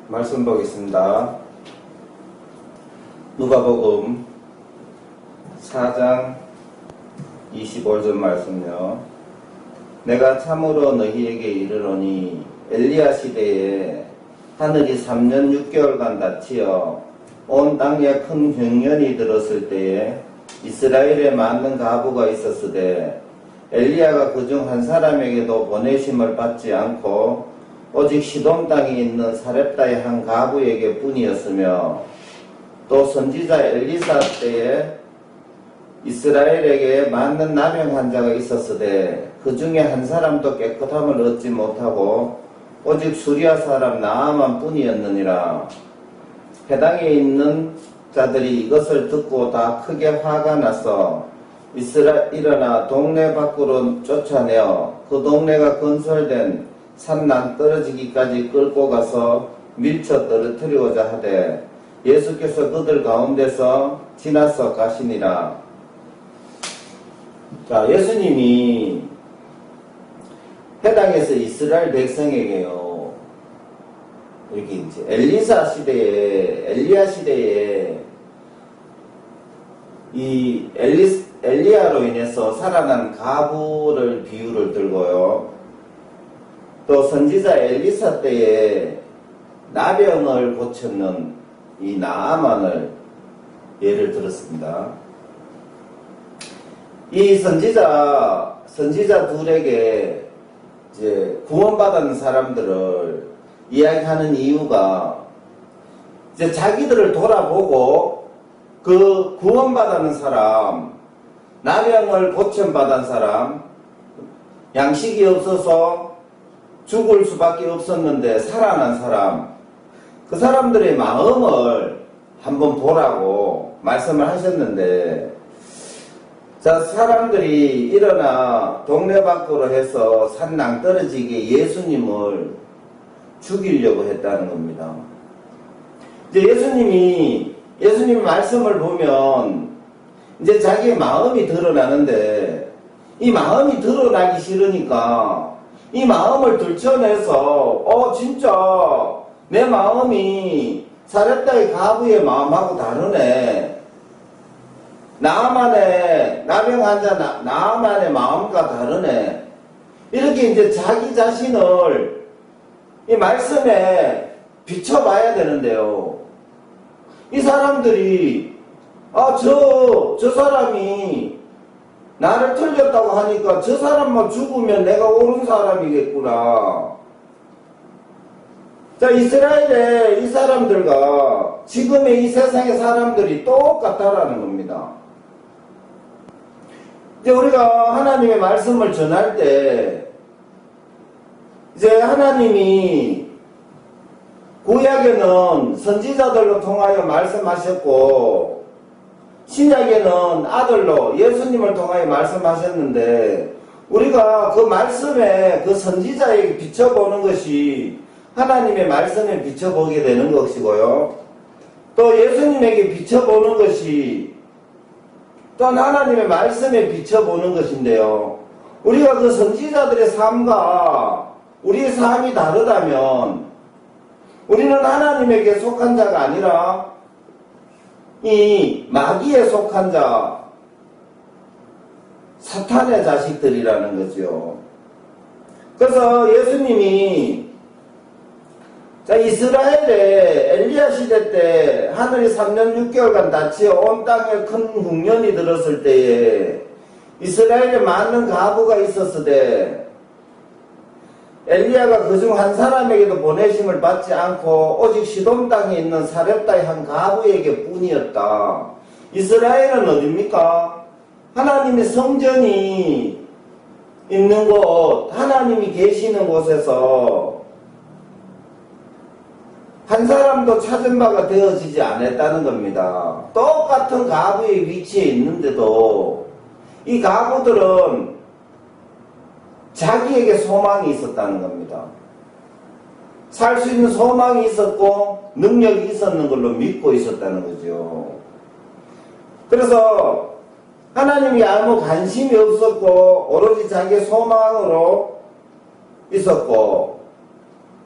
말씀 보겠습니다. 누가복음 4장 25절 말씀요. 내가 참으로 너희에게 이르노니 엘리야 시대에 하늘이 3년 6개월간 닫히어 온 땅에 큰 흉년이 들었을 때에 이스라엘에 많은 가부가 있었으되 엘리야가 그중 한 사람에게도 보내심을 받지 않고 오직 시돈 땅에 있는 사렙다의 한 가부에게 뿐이었으며 또 선지자 엘리사 때에 이스라엘에게 많은 나병 환자가 있었으되 그 중에 한 사람도 깨끗함을 얻지 못하고 오직 수리아 사람 나아만 뿐이었느니라. 해당에 있는 자들이 이것을 듣고 다 크게 화가 나서 일어나 동네 밖으로 쫓아내어 그 동네가 건설된 산 낭떠러지기까지 끌고 가서 밀쳐 떨어뜨리고자 하되 예수께서 그들 가운데서 지나서 가시니라. 자, 예수님이 해당에서 이스라엘 백성에게요, 이렇게 이제 엘리야 시대에 이 엘리야로 인해서 살아난 가부를 비유를 들고요, 또 선지자 엘리사 때에 나병을 고쳤는 이 나아만을 예를 들었습니다. 이 선지자 둘에게 이제 구원받은 사람들을 이야기하는 이유가 이제 자기들을 돌아보고 그 구원받은 사람, 나병을 고침받은 사람, 양식이 없어서 죽을 수밖에 없었는데 살아난 사람, 그 사람들의 마음을 한번 보라고 말씀을 하셨는데, 자, 사람들이 일어나 동네 밖으로 해서 산 낭떠러지게 예수님을 죽이려고 했다는 겁니다. 이제 예수님 말씀을 보면 이제 자기의 마음이 드러나는데, 이 마음이 드러나기 싫으니까 이 마음을 들춰내서 진짜 내 마음이 사렙다의 가부의 마음하고 다르네, 나아만의 나병 환자 나아만의 마음과 다르네, 이렇게 이제 자기 자신을 이 말씀에 비춰봐야 되는데요, 이 사람들이 저 사람이 나를 틀렸다고 하니까 저 사람만 죽으면 내가 옳은 사람이겠구나. 자, 이스라엘의 이 사람들과 지금의 이 세상의 사람들이 똑같다라는 겁니다. 이제 우리가 하나님의 말씀을 전할 때, 이제 하나님이 구약에는 선지자들로 통하여 말씀하셨고 신약에는 아들로 예수님을 통하여 말씀하셨는데, 우리가 그 말씀에 그 선지자에게 비춰보는 것이 하나님의 말씀에 비춰보게 되는 것이고요, 또 예수님에게 비춰보는 것이 또한 하나님의 말씀에 비춰보는 것인데요, 우리가 그 선지자들의 삶과 우리의 삶이 다르다면 우리는 하나님에게 속한 자가 아니라 이 마귀에 속한 자, 사탄의 자식들이라는 거죠. 그래서 예수님이 이스라엘의 엘리야 시대 때 하늘이 3년 6개월간 닫히어 온 땅에 큰 흉년이 들었을 때에 이스라엘에 많은 가부가 있었으되 엘리야가 그중 한 사람에게도 보내심을 받지 않고 오직 시돈 땅에 있는 사렙다의 한 가부에게 뿐이었다. 이스라엘은 어딥니까? 하나님의 성전이 있는 곳, 하나님이 계시는 곳에서 한 사람도 찾은 바가 되어지지 않았다는 겁니다. 똑같은 가부의 위치에 있는데도 이 가부들은 자기에게 소망이 있었다는 겁니다. 살 수 있는 소망이 있었고 능력이 있었는 걸로 믿고 있었다는 거죠. 그래서 하나님이 아무 관심이 없었고 오로지 자기의 소망으로 있었고,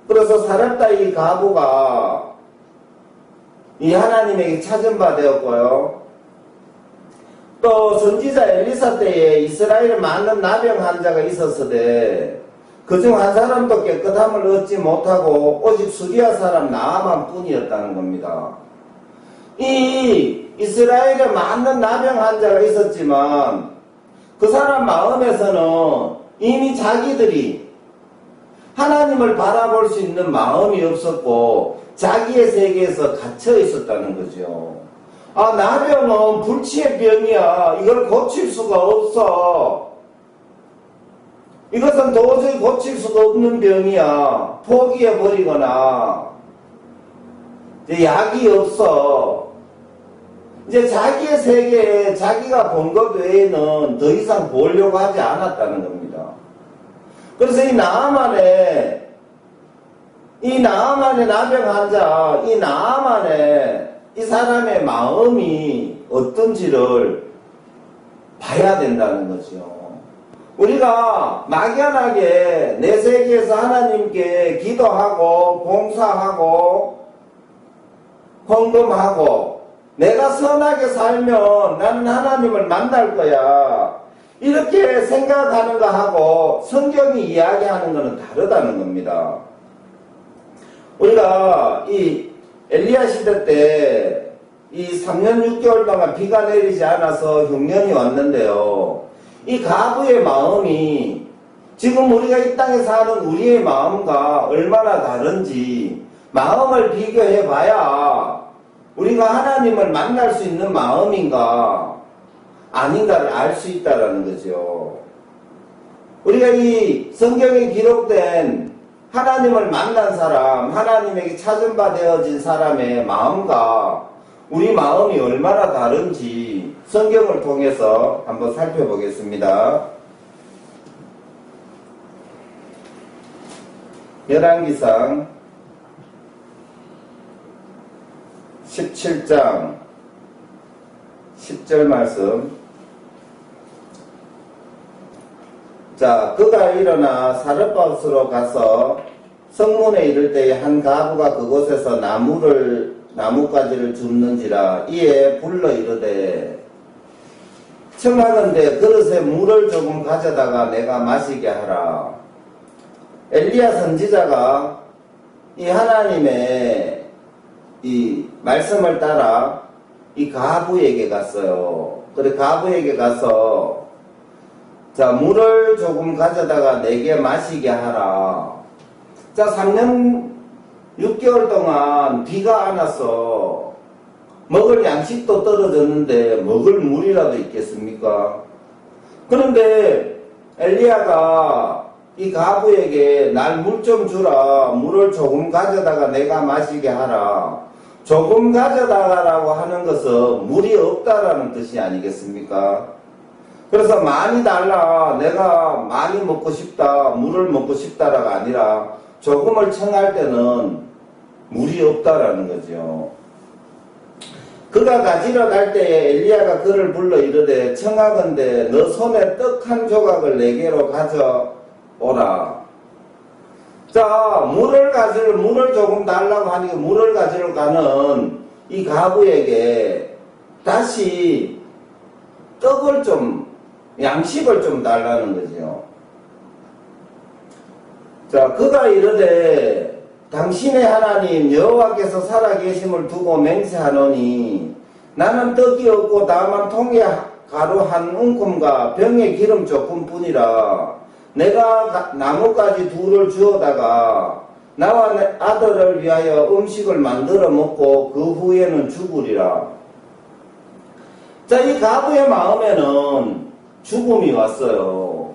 그래서 사렙다 이 가부가 이 하나님에게 찾은 바 되었고요. 또 선지자 엘리사 때에 이스라엘에 많은 나병 환자가 있었으되 그중 한 사람도 깨끗함을 얻지 못하고 오직 수리아 사람 나아만 뿐이었다는 겁니다. 이 이스라엘에 많은 나병 환자가 있었지만 그 사람 마음에서는 이미 자기들이 하나님을 바라볼 수 있는 마음이 없었고 자기의 세계에서 갇혀 있었다는 거죠. 아, 나병은 불치의 병이야. 이걸 고칠 수가 없어. 이것은 도저히 고칠 수가 없는 병이야. 포기해버리거나 이제 약이 없어. 이제 자기의 세계에 자기가 본 것 외에는 더 이상 보려고 하지 않았다는 겁니다. 그래서 이 나아만의 나병 환자, 이 나아만의 이 사람의 마음이 어떤지를 봐야 된다는 거죠. 우리가 막연하게 내 세계에서 하나님께 기도하고 봉사하고 헌금하고 내가 선하게 살면 나는 하나님을 만날 거야. 이렇게 생각하는 거하고 성경이 이야기하는 것은 다르다는 겁니다. 우리가 이 엘리야 시대 때 이 3년 6개월 동안 비가 내리지 않아서 흉년이 왔는데요. 이 가부의 마음이 지금 우리가 이 땅에 사는 우리의 마음과 얼마나 다른지 마음을 비교해 봐야 우리가 하나님을 만날 수 있는 마음인가 아닌가를 알 수 있다는 거죠. 우리가 이 성경에 기록된 하나님을 만난 사람, 하나님에게 찾은 바 되어진 사람의 마음과 우리 마음이 얼마나 다른지 성경을 통해서 한번 살펴보겠습니다. 열왕기상 17장 10절 말씀. 자, 그가 일어나 사렙밭으로 가서 성문에 이를 때에 한 가부가 그곳에서 나뭇가지를 줍는지라. 이에 불러 이르되 청하건대 그릇에 물을 조금 가져다가 내가 마시게 하라. 엘리야 선지자가 이 하나님의 이 말씀을 따라 이 가부에게 갔어요. 그래 가부에게 가서 자, 물을 조금 가져다가 내게 마시게 하라. 자, 3년 6개월 동안 비가 안 와서 먹을 양식도 떨어졌는데 먹을 물이라도 있겠습니까? 그런데 엘리야가 이 가부에게 날 물 좀 주라. 물을 조금 가져다가 내가 마시게 하라. 조금 가져다가라고 하는 것은 물이 없다라는 뜻이 아니겠습니까? 그래서 많이 달라. 내가 많이 먹고 싶다. 물을 먹고 싶다라가 아니라 조금을 청할 때는 물이 없다라는 거죠. 그가 가지러 갈 때에 엘리야가 그를 불러 이르되 청하건대 너 손에 떡 한 조각을 내게로 가져오라. 자, 물을 조금 달라고 하니까 물을 가지러 가는 이 가부에게 다시 떡을 좀, 양식을 좀 달라는 거죠. 자, 그가 이르되 당신의 하나님 여호와께서 살아계심을 두고 맹세하노니 나는 떡이 없고 다만 통에 가루 한 움큼과 병에 기름 조금뿐이라. 내가 나뭇가지 둘을 주어다가 나와 내 아들을 위하여 음식을 만들어 먹고 그 후에는 죽으리라. 자, 이 가부의 마음에는 죽음이 왔어요.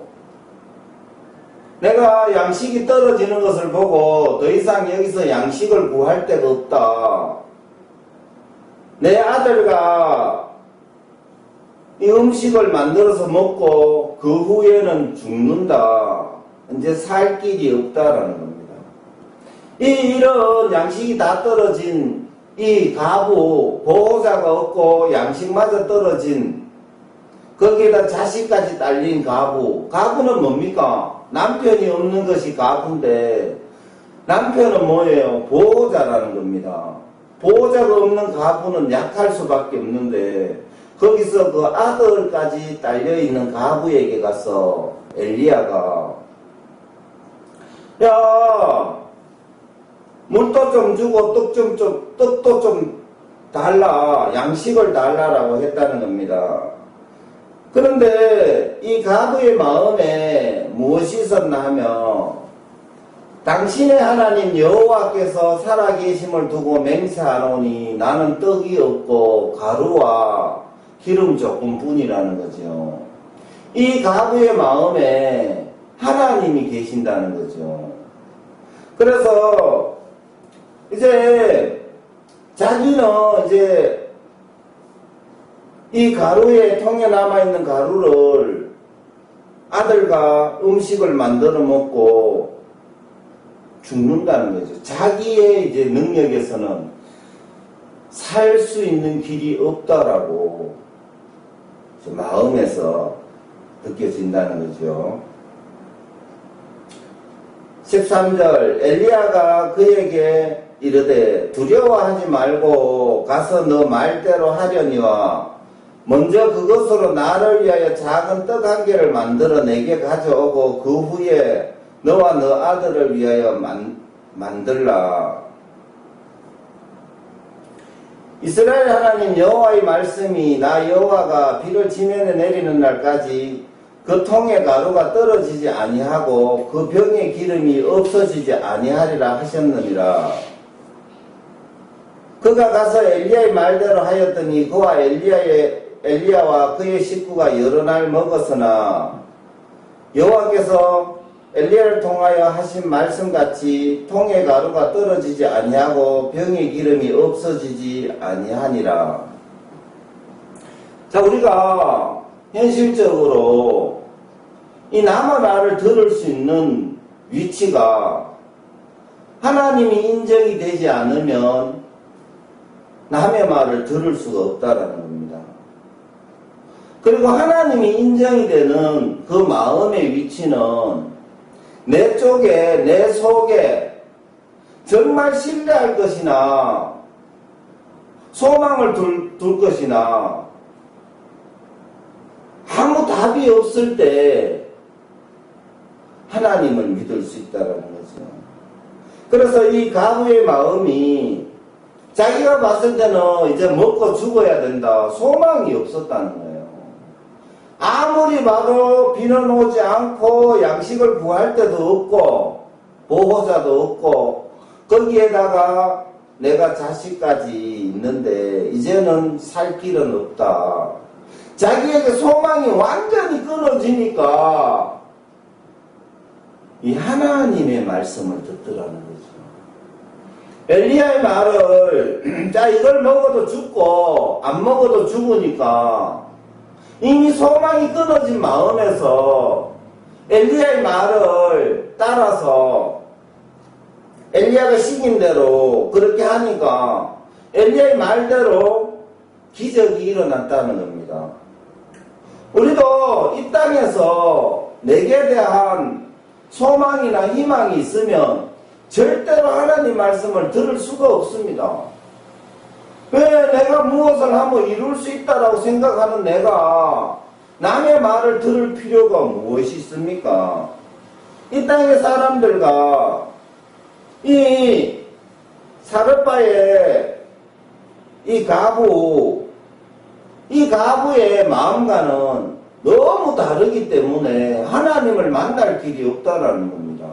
내가 양식이 떨어지는 것을 보고 더 이상 여기서 양식을 구할 데가 없다. 내 아들과 이 음식을 만들어서 먹고 그 후에는 죽는다. 이제 살 길이 없다라는 겁니다. 이런 양식이 다 떨어진 이 가부, 보호자가 없고 양식마저 떨어진 거기에다 자식까지 딸린 가부. 가부는 뭡니까? 남편이 없는 것이 가부인데 남편은 뭐예요? 보호자라는 겁니다. 보호자가 없는 가부는 약할 수밖에 없는데 거기서 그 아들까지 딸려있는 가부에게 가서 엘리야가 야 물도 좀 주고 떡도 좀 달라, 양식을 달라라고 했다는 겁니다. 그런데 이 가부의 마음에 무엇이 있었나 하면 당신의 하나님 여호와께서 살아계심을 두고 맹세하노니 나는 떡이 없고 가루와 기름 조금뿐이라는 거죠. 이 가부의 마음에 하나님이 계신다는 거죠. 그래서 이제 자기는 이제 이 가루에 통에 남아있는 가루를 아들과 음식을 만들어 먹고 죽는다는 거죠. 자기의 이제 능력에서는 살 수 있는 길이 없다라고 마음에서 느껴진다는 거죠. 13절 엘리야가 그에게 이르되 두려워하지 말고 가서 너 말대로 하려니와 먼저 그것으로 나를 위하여 작은 떡 한 개를 만들어 내게 가져오고 그 후에 너와 너 아들을 위하여 만들라. 이스라엘 하나님 여호와의 말씀이 나 여호와가 비를 지면에 내리는 날까지 그 통에 가루가 떨어지지 아니하고 그 병에 기름이 없어지지 아니하리라 하셨느니라. 그가 가서 엘리야의 말대로 하였더니 그와 엘리야와 그의 식구가 여러 날 먹었으나 여호와께서 엘리야를 통하여 하신 말씀같이 통의 가루가 떨어지지 아니하고 병의 기름이 없어지지 아니하니라. 자, 우리가 현실적으로 이 남의 말을 들을 수 있는 위치가 하나님이 인정이 되지 않으면 남의 말을 들을 수가 없다라는 겁니다. 그리고 하나님이 인정이 되는 그 마음의 위치는 내 쪽에, 내 속에 정말 신뢰할 것이나 소망을 둘 것이나 아무 답이 없을 때 하나님을 믿을 수 있다는 거죠. 그래서 이 가부의 마음이 자기가 봤을 때는 이제 먹고 죽어야 된다. 소망이 없었다는 거예요. 아무리 봐도 비는 오지 않고 양식을 구할 데도 없고 보호자도 없고 거기에다가 내가 자식까지 있는데 이제는 살 길은 없다. 자기에게 소망이 완전히 끊어지니까 이 하나님의 말씀을 듣더라는 거죠. 엘리야의 말을 자 이걸 먹어도 죽고 안 먹어도 죽으니까 이미 소망이 끊어진 마음에서 엘리야의 말을 따라서 엘리야가 시킨 대로 그렇게 하니까 엘리야의 말대로 기적이 일어났다는 겁니다. 우리도 이 땅에서 내게 대한 소망이나 희망이 있으면 절대로 하나님 말씀을 들을 수가 없습니다. 왜 내가 무엇을 하면 이룰 수 있다라고 생각하는 내가 남의 말을 들을 필요가 무엇이 있습니까? 이 땅의 사람들과 이 사르바의 이 가부의 마음과는 너무 다르기 때문에 하나님을 만날 길이 없다라는 겁니다.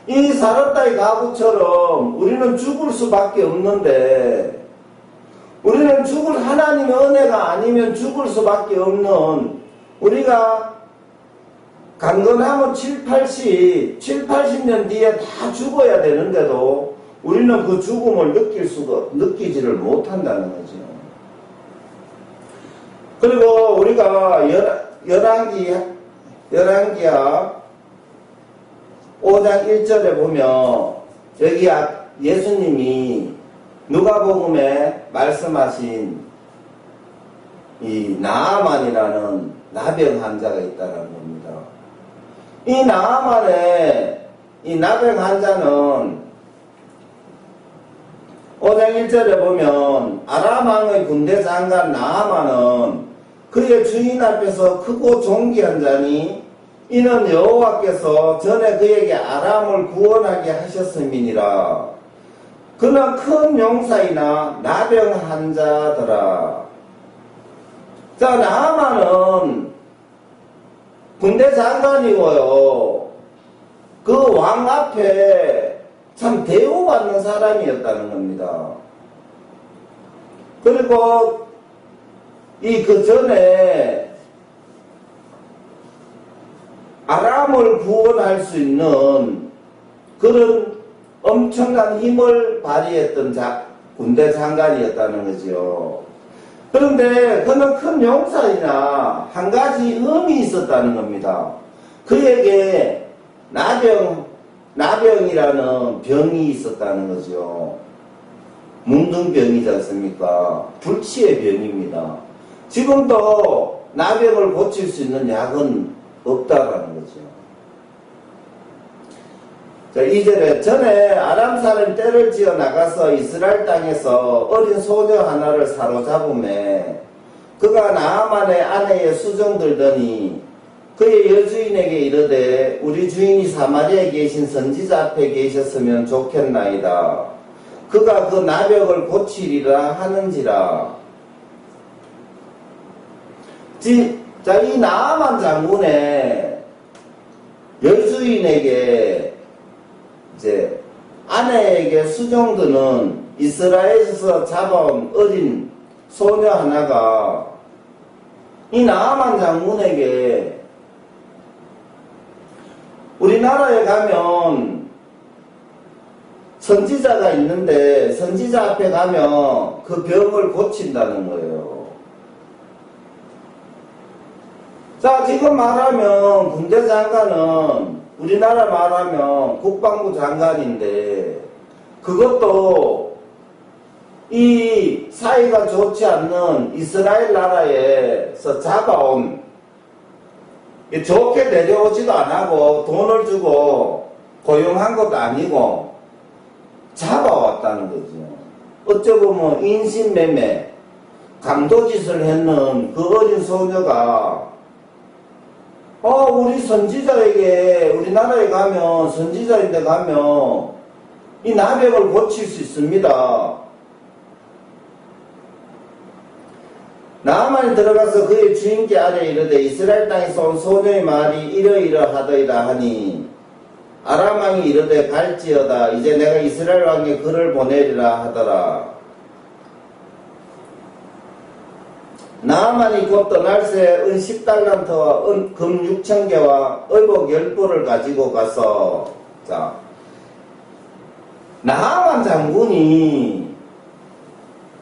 이 사르바의 가부처럼 우리는 죽을 수밖에 없는데 우리는 하나님의 은혜가 아니면 죽을 수밖에 없는 느끼가 강건하면 80년 뒤에 다 죽어야 되는데도 우리는 그 죽음을 느끼지를 못한다는 거죠. 그리고 우리가 열왕기하 5장 1절에 보면 여기 예수님이 누가복음에 말씀하신 이 나아만이라는 나병 환자가 있다는 겁니다. 이 나아만의 이 나병 환자는 5장 1절에 보면 아람 왕의 군대 장관 나아만은 그의 주인 앞에서 크고 존귀한 자니 이는 여호와께서 전에 그에게 아람을 구원하게 하셨음이니라. 그는 큰 용사이나 나병한 자더라. 자, 나아만은 군대 장관이고요. 그 왕 앞에 참 대우받는 사람이었다는 겁니다. 그리고 그 전에 아람을 구원할 수 있는 그런 엄청난 힘을 발휘했던 군대 장관이었다는 거죠. 그런데 그는 큰 용사이나 한 가지 음이 있었다는 겁니다. 그에게 나병이라는 병이 있었다는 거죠. 뭉둥병이지 않습니까? 불치의 병입니다. 지금도 나병을 고칠 수 있는 약은 없다라는 거죠. 자, 2절에 전에 아람 사람이 떼를 지어 나가서 이스라엘 땅에서 어린 소녀 하나를 사로잡음에 그가 나아만의 아내의 수정 들더니 그의 여주인에게 이르되 우리 주인이 사마리아에 계신 선지자 앞에 계셨으면 좋겠나이다. 그가 그 나병을 고치리라 하는지라. 자, 이 나아만 장군의 여주인에게 이제 아내에게 수정드는 이스라엘에서 잡아온 어린 소녀 하나가 이 나아만 장군에게 우리나라에 가면 선지자가 있는데 선지자 앞에 가면 그 병을 고친다는 거예요. 자, 지금 말하면 군대 장관은 우리나라 말하면 국방부 장관인데 그것도 이 사이가 좋지 않는 이스라엘 나라에서 잡아온 좋게 내려오지도 않고 돈을 주고 고용한 것도 아니고 잡아왔다는 거죠. 어쩌보면 인신매매 강도짓을 했는 그 어린 소녀가 우리 선지자에게 우리나라에 가면 선지자인데 가면 이 나병을 고칠 수 있습니다. 나아만이 들어가서 그의 주인께 아뢰 이르되 이스라엘 땅에서 온 소녀의 말이 이러이러하더이다 하니 아람 왕이 이르되 갈지어다. 이제 내가 이스라엘 왕에게 글을 보내리라 하더라. 나아만이 곧 떠날 새 은 10달란트와 금 6,000개와 의복 10벌을 가지고 가서 자 나아만 장군이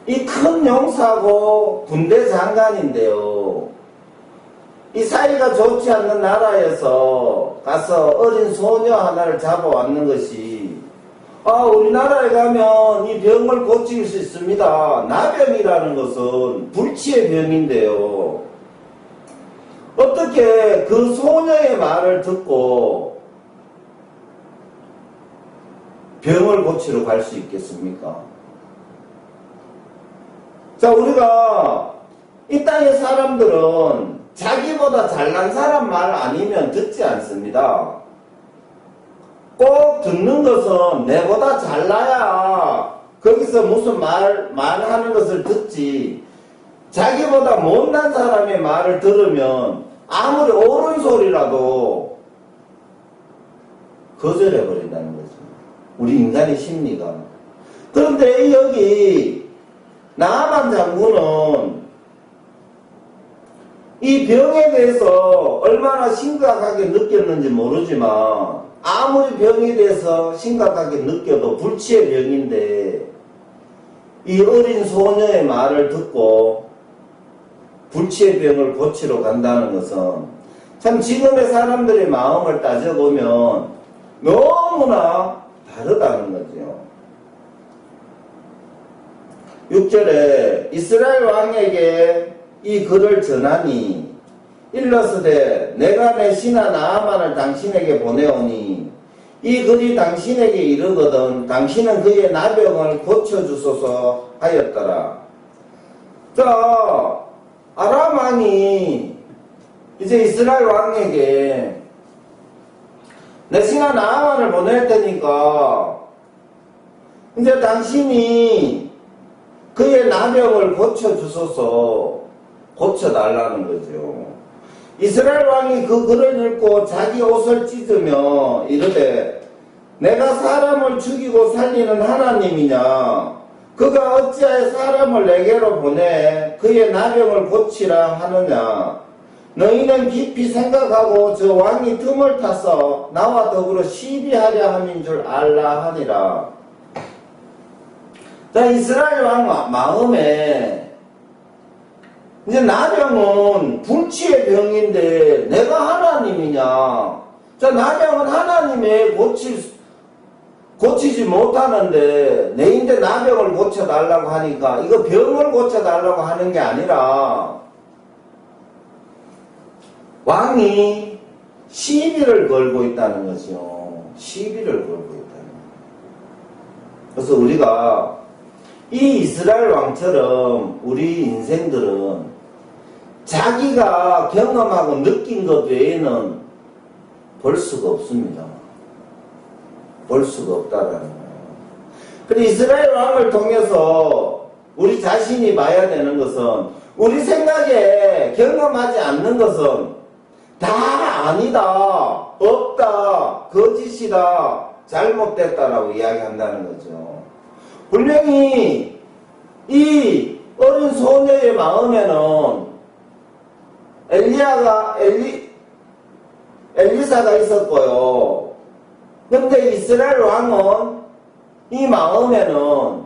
이 큰 용사고 군대 장관인데요. 이 사이가 좋지 않는 나라에서 가서 어린 소녀 하나를 잡아왔는 것이 우리나라에 가면 이 병을 고칠 수 있습니다. 나병이라는 것은 불치의 병인데요. 어떻게 그 소녀의 말을 듣고 병을 고치러 갈 수 있겠습니까? 자, 우리가 이 땅의 사람들은 자기보다 잘난 사람 말 아니면 듣지 않습니다. 꼭 듣는 것은 내보다 잘나야 거기서 무슨 말하는 것을 듣지, 자기보다 못난 사람의 말을 들으면 아무리 옳은 소리라도 거절해버린다는 거죠. 우리 인간의 심리가. 그런데 여기 나아만 장군은 이 병에 대해서 얼마나 심각하게 느꼈는지 모르지만 아무리 병에 대해서 심각하게 느껴도 불치의 병인데 이 어린 소녀의 말을 듣고 불치의 병을 고치러 간다는 것은 참 지금의 사람들의 마음을 따져보면 너무나 다르다는 거죠. 6절에 이스라엘 왕에게 이 글을 전하니 일러스되 내가 내 신하 나아만을 당신에게 보내오니 이 글이 당신에게 이르거든 당신은 그의 나병을 고쳐주소서 하였더라. 자, 아람 왕이 이제 이스라엘 왕에게 내 신하 나아만을 보낼 테니까 이제 당신이 그의 나병을 고쳐주소서 고쳐달라는 거죠. 이스라엘 왕이 그 글을 읽고 자기 옷을 찢으며 이르되 내가 사람을 죽이고 살리는 하나님이냐 그가 어찌하여 사람을 내게로 보내 그의 나병을 고치라 하느냐 너희는 깊이 생각하고 저 왕이 틈을 타서 나와 더불어 시비하려 함인 줄 알라 하니라. 자, 이스라엘 왕 마음에 이제 나병은 불치의 병인데 내가 하나님이냐? 자, 나병은 하나님의 고치지 못하는데 내인데 나병을 고쳐달라고 하니까 이거 병을 고쳐달라고 하는 게 아니라 왕이 시비를 걸고 있다는 거죠. 시비를 걸고 있다는 거예요. 그래서 우리가 이 이스라엘 왕처럼 우리 인생들은 자기가 경험하고 느낀 것 외에는 볼 수가 없습니다. 볼 수가 없다라는 거예요. 근데 이스라엘 왕을 통해서 우리 자신이 봐야 되는 것은 우리 생각에 경험하지 않는 것은 다 아니다, 없다, 거짓이다, 잘못됐다라고 이야기한다는 거죠. 분명히 이 어린 소녀의 마음에는 엘리사가 있었고요. 근데 이스라엘 왕은 이 마음에는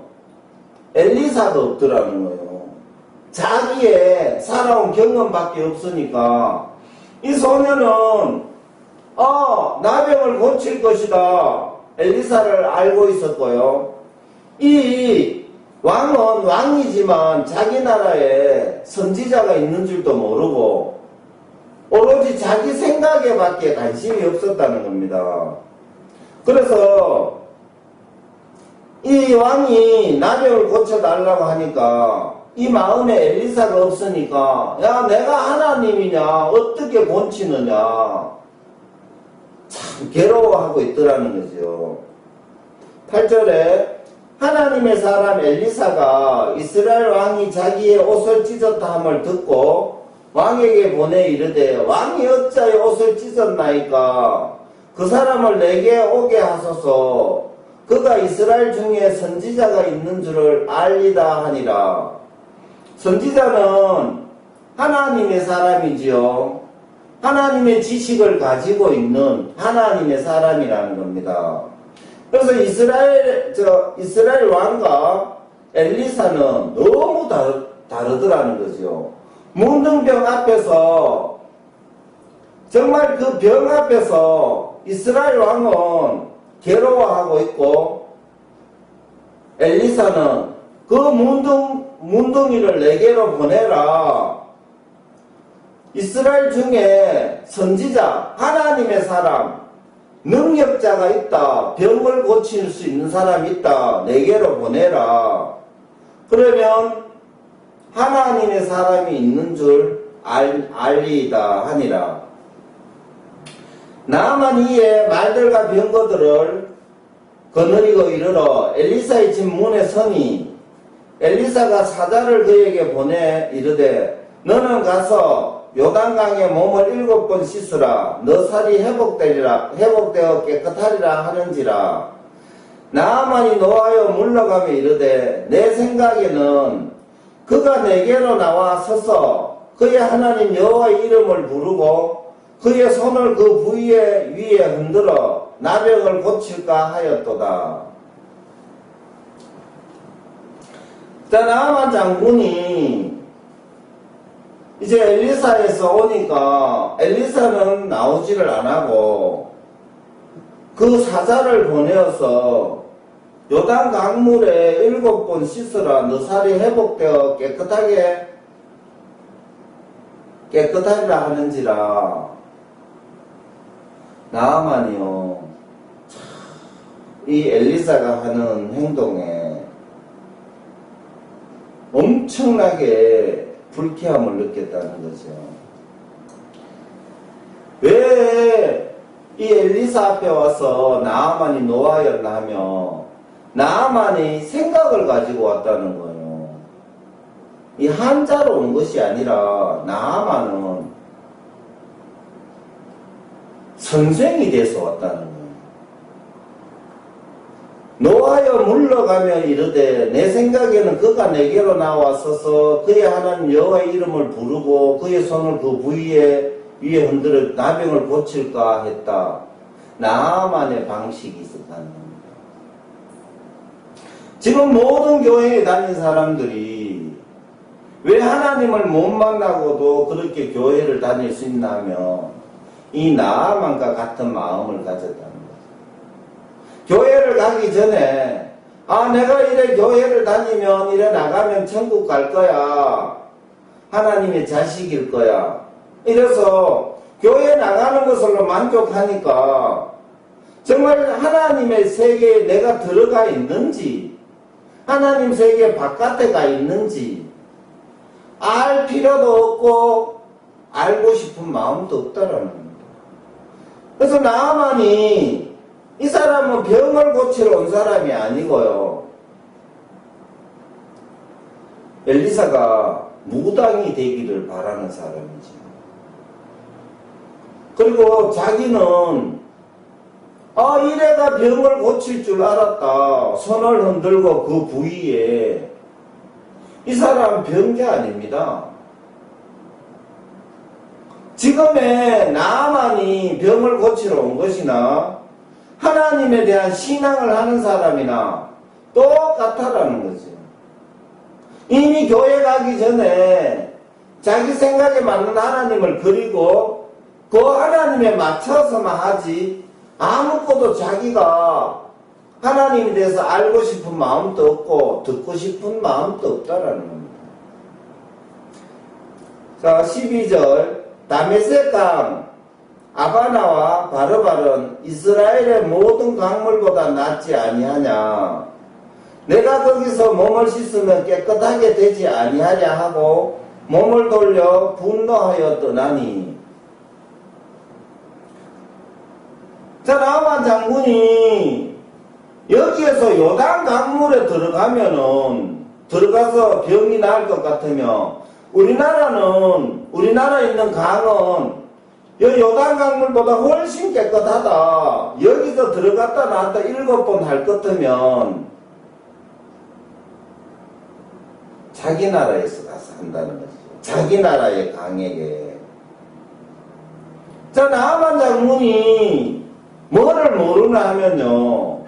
엘리사도 없더라는 거예요. 자기의 살아온 경험밖에 없으니까 이 소녀는 나병을 고칠 것이다. 엘리사를 알고 있었고요. 이 왕은 왕이지만 자기 나라에 선지자가 있는 줄도 모르고 오로지 자기 생각에 밖에 관심이 없었다는 겁니다. 그래서 이 왕이 나병을 고쳐달라고 하니까 이 마음에 엘리사가 없으니까 야 내가 하나님이냐 어떻게 고치느냐 참 괴로워하고 있더라는 거죠. 8절에 하나님의 사람 엘리사가 이스라엘 왕이 자기의 옷을 찢었다 함을 듣고 왕에게 보내 이르되 왕이 어찌하여 옷을 찢었나이까 그 사람을 내게 오게 하소서 그가 이스라엘 중에 선지자가 있는 줄을 알리다 하니라. 선지자는 하나님의 사람이지요. 하나님의 지식을 가지고 있는 하나님의 사람이라는 겁니다. 그래서 이스라엘 왕과 엘리사는 너무 다르더라는 거죠. 문둥병 앞에서 정말 그 병 앞에서 이스라엘 왕은 괴로워하고 있고 엘리사는 그 문둥이를 내게로 보내라. 이스라엘 중에 선지자, 하나님의 사람, 능력자가 있다. 병을 고칠 수 있는 사람이 있다. 내게로 보내라. 그러면 하나님의 사람이 있는 줄 알리이다 하니라. 나아만 이에 말들과 병거들을 거느리고 이르러 엘리사의 집 문에 서니 엘리사가 사자를 그에게 보내 이르되 너는 가서 요단강에 몸을 7번 씻으라. 너 살이 회복되어 깨끗하리라 하는지라. 나아만이 노하여 물러가며 이르되 내 생각에는 그가 내게로 나와 서서 그의 하나님 여호와의 이름을 부르고 그의 손을 그 부위 위에 흔들어 나병을 고칠까 하였도다. 자, 나아만 장군이 이제 엘리사에서 오니까 엘리사는 나오지를 안하고 그 사자를 보내어서 요단 강물에 7번 씻으라. 너 살이 회복되어 깨끗하리라 하는지라. 나아만이요. 참 이 엘리사가 하는 행동에 엄청나게 불쾌함을 느꼈다는 거죠. 왜 이 엘리사 앞에 와서 나아만이 노하였나 하며 나아만이 생각을 가지고 왔다는 거예요. 이 한자로 온 것이 아니라 나아만은 선생이 돼서 왔다는 거예요. 노하여 물러가며 이르되 내 생각에는 그가 내게로 나와서서 그의 하나님 여호와의 이름을 부르고 그의 손을 그 부위에 위에 흔들어 나병을 고칠까 했다. 나만의 방식이 있었다는 겁니다. 지금 모든 교회에 다닌 사람들이 왜 하나님을 못 만나고도 그렇게 교회를 다닐 수 있나 하면 이 나아만과 같은 마음을 가졌다는 거죠. 교회를 가기 전에 내가 이래 교회를 다니면 이래 나가면 천국 갈 거야. 하나님의 자식일 거야. 이래서 교회 나가는 것으로 만족하니까 정말 하나님의 세계에 내가 들어가 있는지 하나님 세계 바깥에 가 있는지 알 필요도 없고 알고 싶은 마음도 없다라는 겁니다. 그래서 나아만이 이 사람은 병을 고치러 온 사람이 아니고요. 엘리사가 무당이 되기를 바라는 사람이지. 그리고 자기는 이래가 병을 고칠 줄 알았다. 손을 흔들고 그 부위에 이 사람 병자 아닙니다. 지금의 나아만이 병을 고치러 온 것이나 하나님에 대한 신앙을 하는 사람이나 똑같다라는 거죠. 이미 교회 가기 전에 자기 생각에 맞는 하나님을 그리고 그 하나님에 맞춰서만 하지 아무것도 자기가 하나님에 대해서 알고 싶은 마음도 없고 듣고 싶은 마음도 없다라는 겁니다. 자, 12절 다메섹 강 아바나와 바르발은 이스라엘의 모든 강물보다 낫지 아니하냐. 내가 거기서 몸을 씻으면 깨끗하게 되지 아니하냐 하고 몸을 돌려 분노하여 떠나니. 자, 나아만 장군이 여기에서 요단 강물에 들어가서 병이 나을 것 같으면 우리나라에 있는 강은 요단 강물보다 훨씬 깨끗하다. 여기서 들어갔다 나왔다 7번 할 것 같으면 자기 나라에서 가서 한다는 거죠. 자기 나라의 강에게. 자, 나아만 장군이 뭐를 모르나 하면요.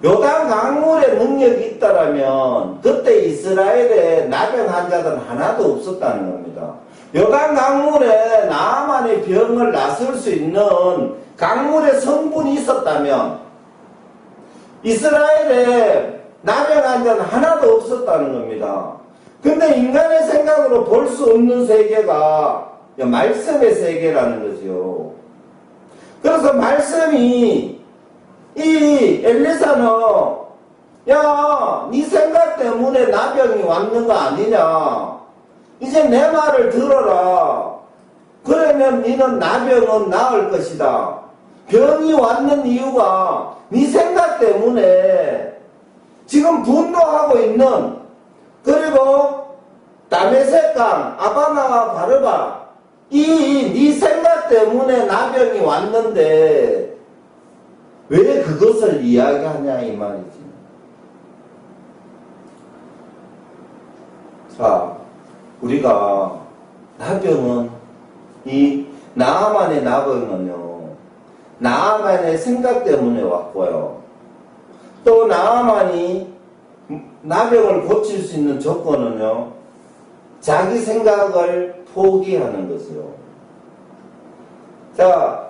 요단 강물에 능력이 있다라면 그때 이스라엘에 나병 환자들은 하나도 없었다는 겁니다. 요단 강물에 나아만의 병을 낫을 수 있는 강물의 성분이 있었다면 이스라엘에 나병 환자는 하나도 없었다는 겁니다. 근데 인간의 생각으로 볼 수 없는 세계가 말씀의 세계라는 거죠. 그래서 말씀이 이 엘리사는 네 생각 때문에 나병이 왔는 거 아니냐. 이제 내 말을 들어라. 그러면 너는 나병은 나을 것이다. 병이 왔는 이유가 네 생각 때문에 지금 분노하고 있는 그리고 다메섹 강 아바나와 바르바 네 생각 때문에 나병이 왔는데 왜 그것을 이야기하냐 이 말이지. 자, 우리가 나병은 이 나아만의 나병은요 나아만의 생각 때문에 왔고요. 또 나아만이 나병을 고칠 수 있는 조건은요 자기 생각을 포기하는 것이요. 자,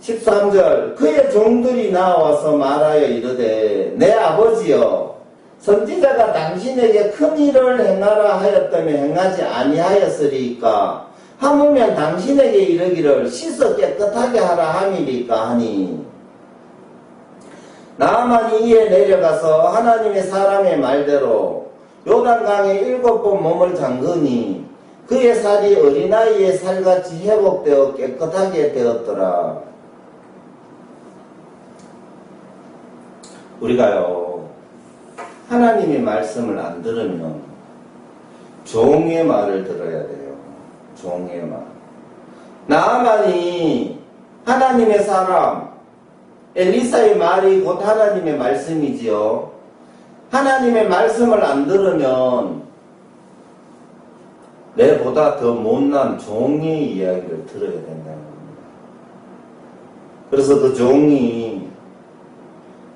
13절 그의 종들이 나와서 말하여 이르되 내 아버지여 선지자가 당신에게 큰 일을 행하라 하였다면 행하지 아니하였으리까 하물며 당신에게 이르기를 씻어 깨끗하게 하라 함이리까 하니. 나아만이 이에 내려가서 하나님의 사람의 말대로 요단강에 7번 몸을 잠그니 그의 살이 어린아이의 살같이 회복되어 깨끗하게 되었더라. 우리가요, 하나님의 말씀을 안 들으면 종의 말을 들어야 돼요. 종의 말. 나아만이 하나님의 사람, 엘리사의 말이 곧 하나님의 말씀이지요. 하나님의 말씀을 안 들으면 내보다 더 못난 종의 이야기를 들어야 된다는 겁니다. 그래서 그 종이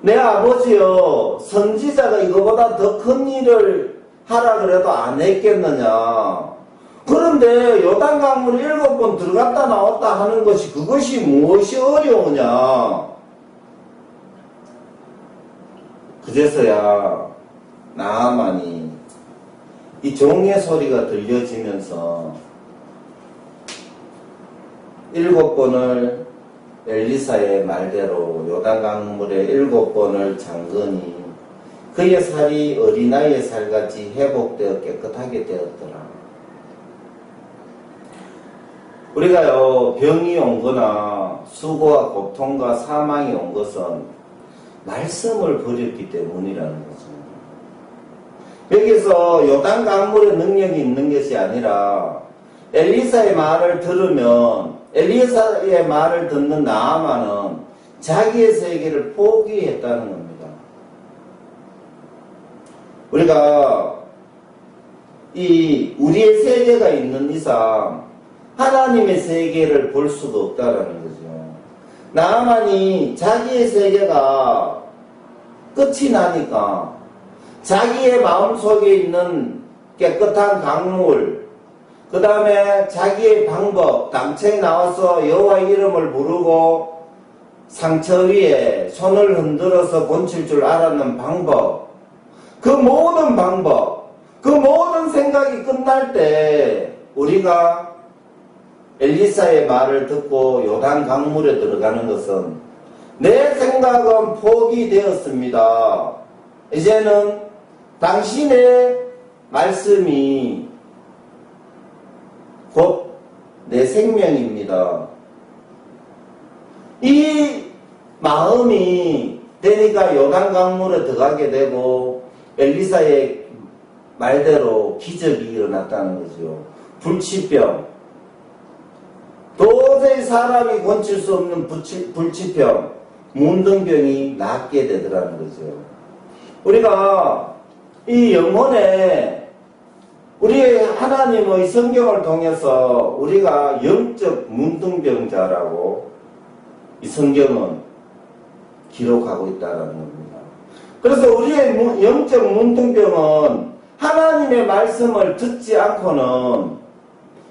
내 아버지여 선지자가 이거보다 더 큰 일을 하라 그래도 안 했겠느냐. 그런데 요단강물에 7번 들어갔다 나왔다 하는 것이 그것이 무엇이 어려우냐. 그제서야 나아만이 이 종의 소리가 들려지면서 7번을 엘리사의 말대로 요단강물에 7번을 잠그니 그의 살이 어린아이의 살같이 회복되어 깨끗하게 되었더라. 우리가요, 병이 온 거나 수고와 고통과 사망이 온 것은 말씀을 버렸기 때문이라는 거죠. 여기서 요단강물의 능력이 있는 것이 아니라 엘리사의 말을 들으면 엘리사의 말을 듣는 나아만은 자기의 세계를 포기했다는 겁니다. 우리가 우리의 세계가 있는 이상 하나님의 세계를 볼 수가 없다라는 거죠. 나아만이 자기의 세계가 끝이 나니까 자기의 마음속에 있는 깨끗한 강물, 그 다음에 자기의 방법, 당청에 나와서 여호와의 이름을 부르고 상처 위에 손을 흔들어서 고칠 줄 알았는 방법, 그 모든 방법, 그 모든 생각이 끝날 때 우리가 엘리사의 말을 듣고 요단 강물에 들어가는 것은 내 생각은 포기되었습니다. 이제는 당신의 말씀이 곧 내 생명입니다. 이 마음이 되니까 요단 강물에 들어가게 되고 엘리사의 말대로 기적이 일어났다는 거죠. 불치병, 도저히 사람이 고칠 수 없는 불치병, 문둥병이 낫게 되더라는 거죠. 우리가 이 영혼에 우리의 하나님의 성경을 통해서 우리가 영적 문둥병자라고 이 성경은 기록하고 있다는 겁니다. 그래서 우리의 영적 문둥병은 하나님의 말씀을 듣지 않고는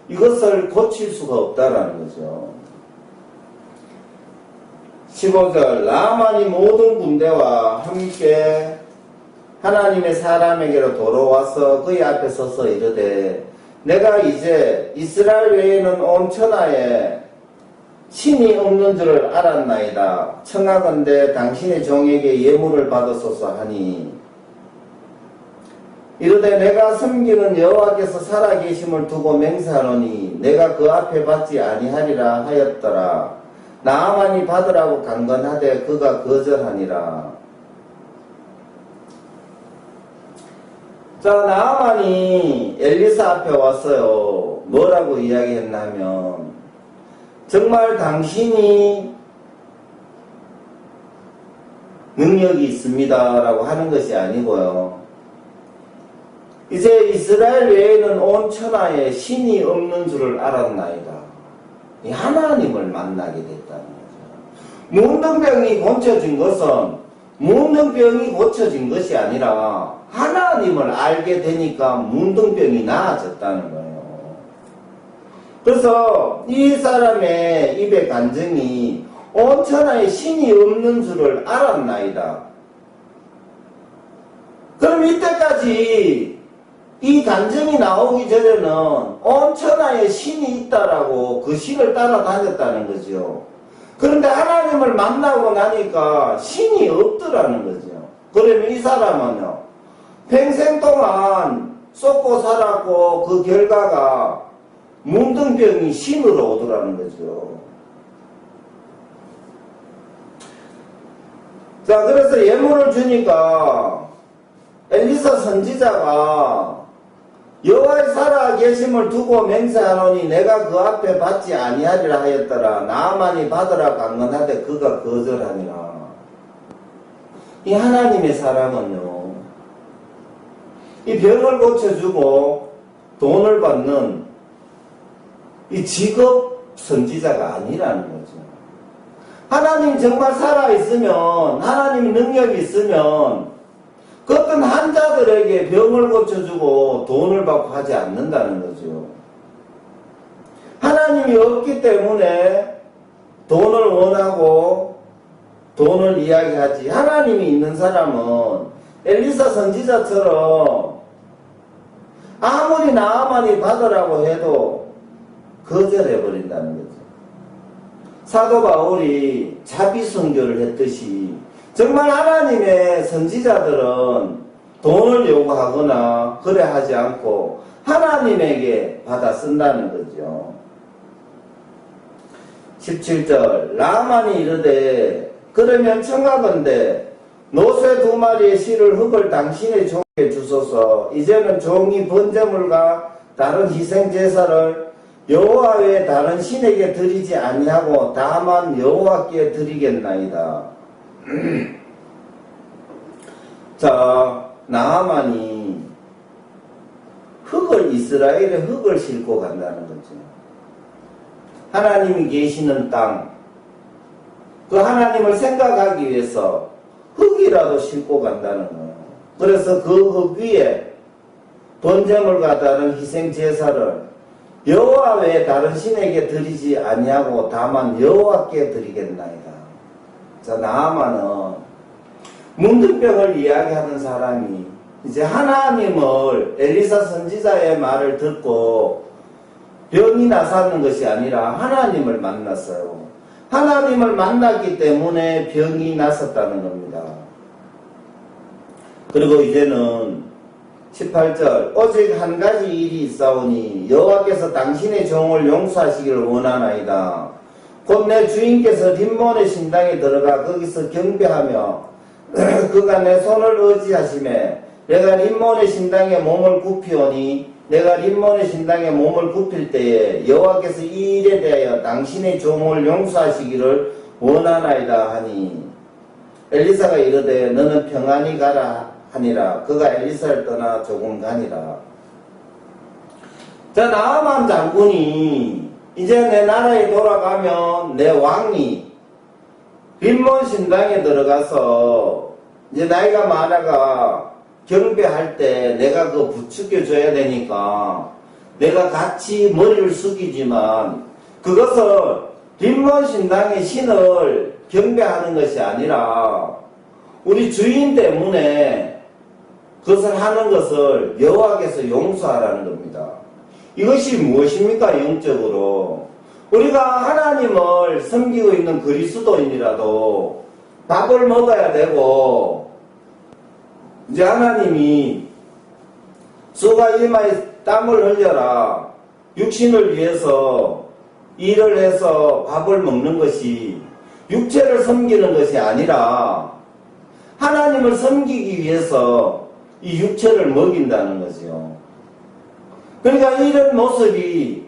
이것을 고칠 수가 없다라는 거죠. 15절 나아만이 모든 군대와 함께 하나님의 사람에게로 돌아와서 그의 앞에 서서 이르되 내가 이제 이스라엘 외에는 온 천하에 신이 없는 줄을 알았나이다. 청하건대 당신의 종에게 예물을 받으소서 하니 이르되 내가 섬기는 여호와께서 살아계심을 두고 맹세하노니 내가 그 앞에 받지 아니하리라 하였더라. 나아만이 받으라고 강건하되 그가 거절하니라. 자, 나아만이 엘리사 앞에 왔어요. 뭐라고 이야기했냐면 정말 당신이 능력이 있습니다 라고 하는 것이 아니고요. 이제 이스라엘 외에는 온 천하에 신이 없는 줄을 알았나이다. 이 하나님을 만나게 됐다는 거죠. 문둥병이 고쳐진 것은 문둥병이 고쳐진 것이 아니라 하나님을 알게 되니까 문둥병이 나아졌다는 거예요. 그래서 이 사람의 입의 간증이 온 천하에 신이 없는 줄을 알았나이다. 그럼 이때까지 이 간증이 나오기 전에는 온 천하에 신이 있다라고 그 신을 따라다녔다는 거죠. 그런데 하나님을 만나고 나니까 신이 없더라는 거죠. 그러면 이 사람은요, 평생 동안 쏟고 살았고 그 결과가 문둥병이 신으로 오더라는 거죠. 자, 그래서 예물을 주니까 엘리사 선지자가 여호와의 살아 계심을 두고 맹세하노니 내가 그 앞에 받지 아니하리라 하였더라. 나아만이 받으라 강건하되 그가 거절하니라. 이 하나님의 사람은요, 이 병을 고쳐주고 돈을 받는 이 직업 선지자가 아니라는 거죠. 하나님 정말 살아있으면, 하나님 능력이 있으면 그 어떤 환자들에게 병을 고쳐주고 돈을 받고 하지 않는다는 거죠. 하나님이 없기 때문에 돈을 원하고 돈을 이야기하지. 하나님이 있는 사람은 엘리사 선지자처럼 아무리 나아만이 받으라고 해도 거절해버린다는 거죠. 사도 바울이 자비선교를 했듯이 정말 하나님의 선지자들은 돈을 요구하거나 그래 하지 않고 하나님에게 받아 쓴다는 거죠. 17절 나아만이 이르되 그러면 청하건대 노새 2마리의 실을 흙을 당신의 종에게 주소서. 이제는 종이 번제물과 다른 희생제사를 여호와 외에 다른 신에게 드리지 아니하고 다만 여호와께 드리겠나이다. 자, 나아만이 이스라엘의 흙을 싣고 간다는 거죠. 하나님이 계시는 땅, 그 하나님을 생각하기 위해서 흙이라도 싣고 간다는 거예요. 그래서 그 흙 위에 번제물과 다른 희생 제사를 여호와 외에 다른 신에게 드리지 아니하고 다만 여호와께 드리겠나이다. 자, 나아만은 문둥병을 이야기하는 사람이 이제 하나님을 엘리사 선지자의 말을 듣고 병이 나서는 것이 아니라 하나님을 만났어요. 하나님을 만났기 때문에 병이 났었다는 겁니다. 그리고 이제는 18절 오직 한 가지 일이 있사오니 여호와께서 당신의 종을 용서하시기를 원하나이다. 곧 내 주인께서 림몬의 신당에 들어가 거기서 경배하며 그가 내 손을 의지하심에 내가 림몬의 신당에 몸을 굽히오니 내가 림몬의 신당에 몸을 굽힐 때에 여호와께서 이 일에 대하여 당신의 종을 용서하시기를 원하나이다 하니 엘리사가 이르되 너는 평안히 가라 하니라. 그가 엘리사를 떠나 조금 가니라. 자, 나아만 장군이 이제 내 나라에 돌아가면 내 왕이 림몬 신당에 들어가서 이제 나이가 많아가 경배할 때 내가 그거 부추겨줘야 되니까 내가 같이 머리를 숙이지만 그것을 림몬 신당의 신을 경배하는 것이 아니라 우리 주인 때문에 그것을 하는 것을 여호와께서 용서하라는 겁니다. 이것이 무엇입니까? 영적으로 우리가 하나님을 섬기고 있는 그리스도인이라도 밥을 먹어야 되고 이제 하나님이 수가 이마에 땀을 흘려라 육신을 위해서 일을 해서 밥을 먹는 것이 육체를 섬기는 것이 아니라 하나님을 섬기기 위해서 이 육체를 먹인다는 거죠. 그러니까 이런 모습이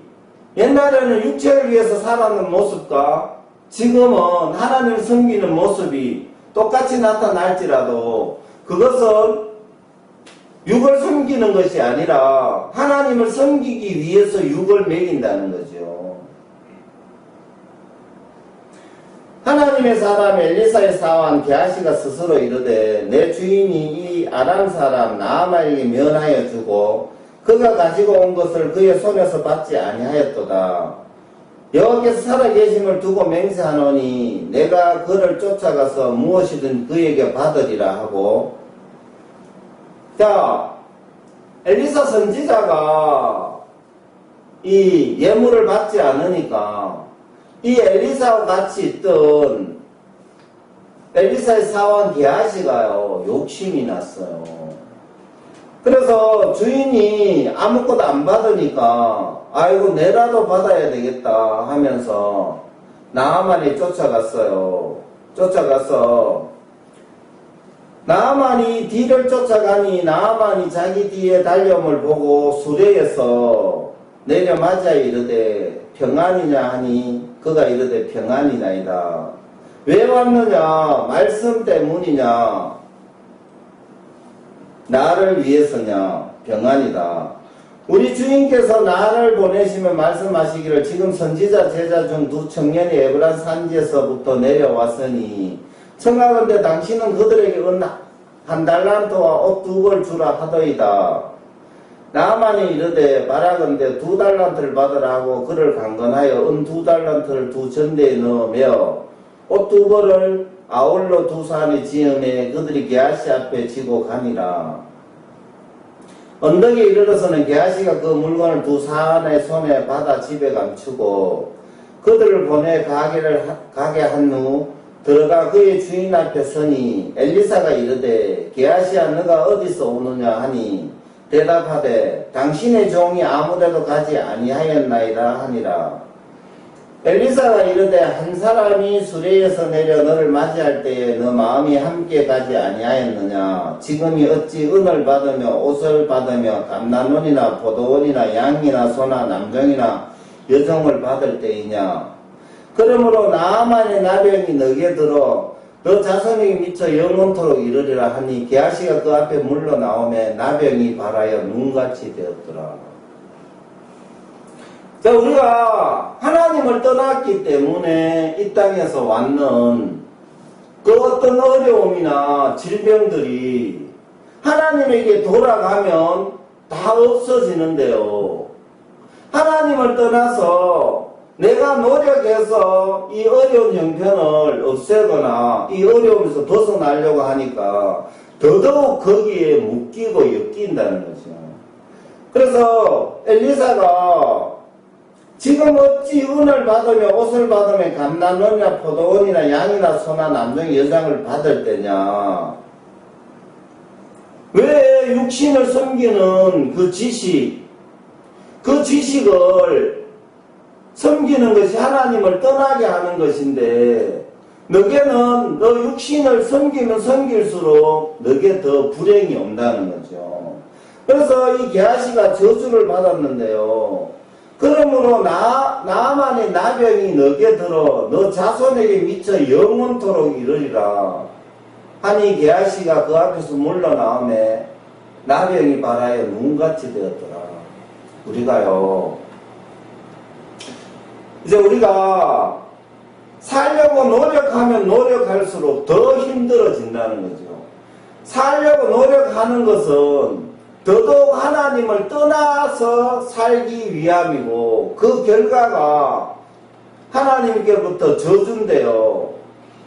옛날에는 육체를 위해서 살아가는 모습과 지금은 하나님을 섬기는 모습이 똑같이 나타날지라도 그것은 육을 섬기는 것이 아니라 하나님을 섬기기 위해서 육을 먹인다는 거죠. 하나님의 사람 엘리사의 사환 게하시가 스스로 이르되 내 주인이 이 아람 사람 나아만에게 면하여 주고 그가 가지고 온 것을 그의 손에서 받지 아니하였도다. 여호와께서 살아계심을 두고 맹세하노니 내가 그를 쫓아가서 무엇이든 그에게 받으리라 하고. 자, 엘리사 선지자가 이 예물을 받지 않으니까 이 엘리사와 같이 있던 엘리사의 사원 게하시가요, 욕심이 났어요. 그래서 주인이 아무것도 안 받으니까 아이고 내라도 받아야 되겠다 하면서 나아만이 쫓아갔어요. 쫓아가서 나아만이 뒤를 쫓아가니 나아만이 자기 뒤에 달려옴을 보고 수레에서 내려 맞아 이르되 평안이냐 하니 그가 이르되 평안이나이다. 왜 왔느냐? 말씀 때문이냐? 나를 위해서냐? 평안이다. 우리 주인께서 나를 보내시면 말씀하시기를 지금 선지자 제자 중 두 청년이 에브란 산지에서부터 내려왔으니 청하건대 당신은 그들에게 은 한 달란트와 옷 2벌 주라 하더이다. 나만이 이르되 바라건대 2달란트를 받으라 하고 그를 강건하여 은 2달란트를 두 전대에 넣으며 옷 2벌을 아울러 두 사람이 지음에 그들이 게하시 앞에 지고 가니라. 언덕에 이르러서는 게하시가 그 물건을 두 사람의 손에 받아 집에 감추고 그들을 보내 가게 한 후 들어가 그의 주인 앞에 서니 엘리사가 이르되 게하시야 너가 어디서 오느냐 하니 대답하되 당신의 종이 아무데도 가지 아니하였나이다 하니라. 엘리사가 이르되 한 사람이 수레에서 내려 너를 맞이할 때에 너 마음이 함께 가지 아니하였느냐? 지금이 어찌 은을 받으며 옷을 받으며 감람원이나 포도원이나 양이나 소나 남종이나 여종을 받을 때이냐? 그러므로 나아만의 나병이 너게 들어 너 자손에게 미쳐 영원토록 이르리라 하니 게하시가 그 앞에 물러나오매 나병이 발하여 눈같이 되었더라. 자, 우리가 하나님을 떠났기 때문에 이 땅에서 왔는 그 어떤 어려움이나 질병들이 하나님에게 돌아가면 다 없어지는데요. 하나님을 떠나서 내가 노력해서 이 어려운 형편을 없애거나 이 어려움에서 벗어나려고 하니까 더더욱 거기에 묶이고 엮인다는 거죠. 그래서 엘리사가 지금 어찌 은을 받으며 옷을 받으며 감람원이나 포도원이나 양이나 소나 남종 여장을 받을 때냐? 왜 육신을 섬기는 그 지식을 섬기는 것이 하나님을 떠나게 하는 것인데 너게는 너 육신을 섬기면 섬길수록 너게 더 불행이 온다는 거죠. 그래서 이 게하시가 저주를 받았는데요. 그러므로 나만의 나병이 너게 들어 너 자손에게 미쳐 영원토록 이르리라 하니 게하시가 그 앞에서 물러나오매 나병이 발하여 눈같이 되었더라. 우리가요 이제 우리가 살려고 노력하면 노력할수록 더 힘들어진다는 거죠. 살려고 노력하는 것은 더더욱 하나님을 떠나서 살기 위함이고 그 결과가 하나님께로부터 저주인데요.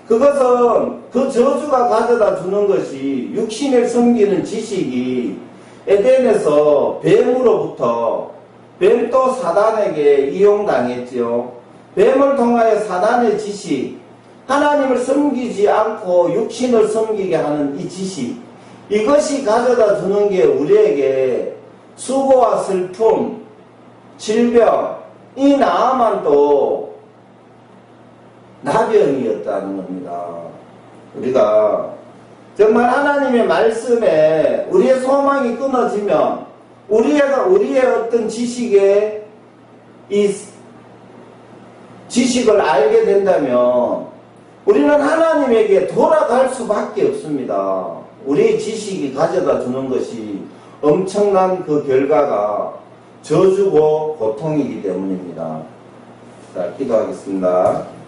그것은 그 저주가 가져다 주는 것이 육신을 섬기는 지식이 에덴에서 뱀으로부터 뱀도 사단에게 이용당했지요. 뱀을 통하여 사단의 지식, 하나님을 섬기지 않고 육신을 섬기게 하는 이 지식, 이것이 가져다 주는 게 우리에게 수고와 슬픔, 질병, 이 나아만도 나병이었다는 겁니다. 우리가 정말 하나님의 말씀에 우리의 소망이 끊어지면 우리의 어떤 지식에 이 지식을 알게 된다면 우리는 하나님에게 돌아갈 수밖에 없습니다. 우리의 지식이 가져다 주는 것이 엄청난 그 결과가 저주고 고통이기 때문입니다. 자, 기도하겠습니다.